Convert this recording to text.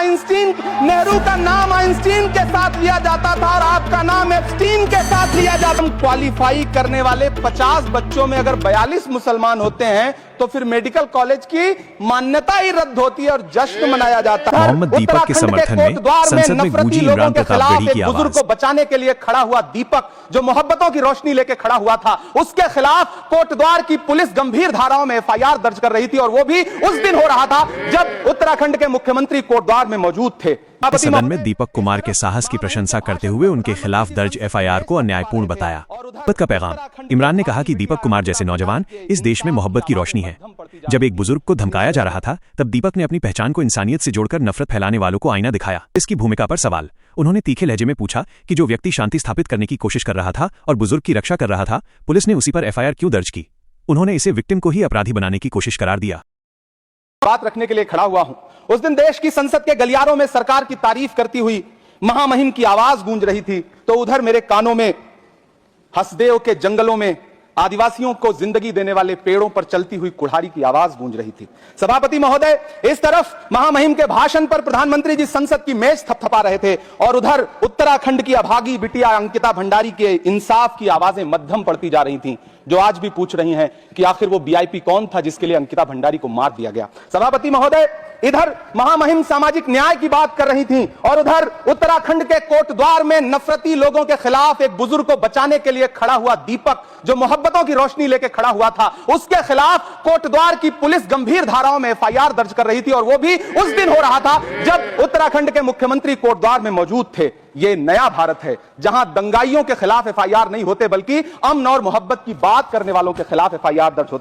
Einstein, Nehru का नाम Einstein के साथ लिया जाता था और आपका नाम एप्स्टीन के साथ लिया जाता। क्वालिफाई करने वाले 50 बच्चों में अगर 42 मुसलमान होते हैं तो फिर मेडिकल कॉलेज की मान्यता ही रद्द होती है और जश्न मनाया जाता है। मोहम्मद दीपक के समर्थन में संसद में गूंजी इमरान प्रताप बेड़ी की आवाज। बुजुर्ग को बचाने के लिए खड़ा हुआ दीपक, जो मोहब्बतों की रोशनी लेके खड़ा हुआ था, उसके खिलाफ कोटद्वार की पुलिस गंभीर धाराओं में एफआईआर दर्ज कर रही थी और वो भी उस दिन हो रहा था जब उत्तराखंड के मुख्यमंत्री कोटद्वार में मौजूद थे। सदन में दीपक कुमार के साहस की प्रशंसा करते हुए उनके खिलाफ दर्ज एफआईआर को अन्यायपूर्ण बताया। मोहब्बत का पैगाम। इमरान ने कहा कि दीपक कुमार जैसे नौजवान इस देश में मोहब्बत की रोशनी है। जब एक बुजुर्ग को धमकाया जा रहा था तब दीपक ने अपनी पहचान को इंसानियत से जोड़कर नफरत फैलाने वालों को आईना दिखाया। इसकी भूमिका पर सवाल। उन्होंने तीखे लहजे में पूछा कि जो व्यक्ति शांति स्थापित करने की कोशिश कर रहा था और बुजुर्ग की रक्षा कर रहा था, पुलिस ने उसी पर एफआईआर क्यों दर्ज की? उन्होंने इसे विक्टिम को ही अपराधी बनाने की कोशिश करार दिया। बात रखने के लिए खड़ा हुआ हूं। उस दिन देश की संसद के गलियारों में सरकार की तारीफ करती हुई महामहिम की आवाज गूंज रही थी, तो उधर मेरे कानों में हसदेव के जंगलों में आदिवासियों को जिंदगी देने वाले पेड़ों पर चलती हुई कुल्हाड़ी की आवाज गूंज रही थी। सभापति महोदय, इस तरफ महामहिम के भाषण पर प्रधानमंत्री जी संसद की मेज थपथपा रहे थे और उधर उत्तराखंड की अभागी बिटिया अंकिता भंडारी के इंसाफ की आवाजें मध्यम पड़ती जा रही थीं, जो आज भी पूछ रही हैं कि आखिर वो वीआईपी कौन था जिसके लिए अंकिता भंडारी को मार दिया गया। सभापति महोदय, इधर महामहिम सामाजिक न्याय की बात कर रही थीं और उधर उत्तराखंड के कोटद्वार में नफरती लोगों के खिलाफ एक बुजुर्ग को बचाने के लिए खड़ा हुआ दीपक, जो मोहब्बतों की रोशनी लेके खड़ा हुआ था, उसके खिलाफ कोटद्वार की पुलिस गंभीर धाराओं में एफआईआर दर्ज कर रही थी और वो भी उस दिन हो रहा था जब उत्तराखंड के मुख्यमंत्री कोटद्वार में मौजूद थे। ये नया भारत है जहां दंगाइयों के खिलाफ एफआईआर नहीं होते बल्कि अमन और मोहब्बत की बात करने वालों के खिलाफ एफआईआर दर्ज होता।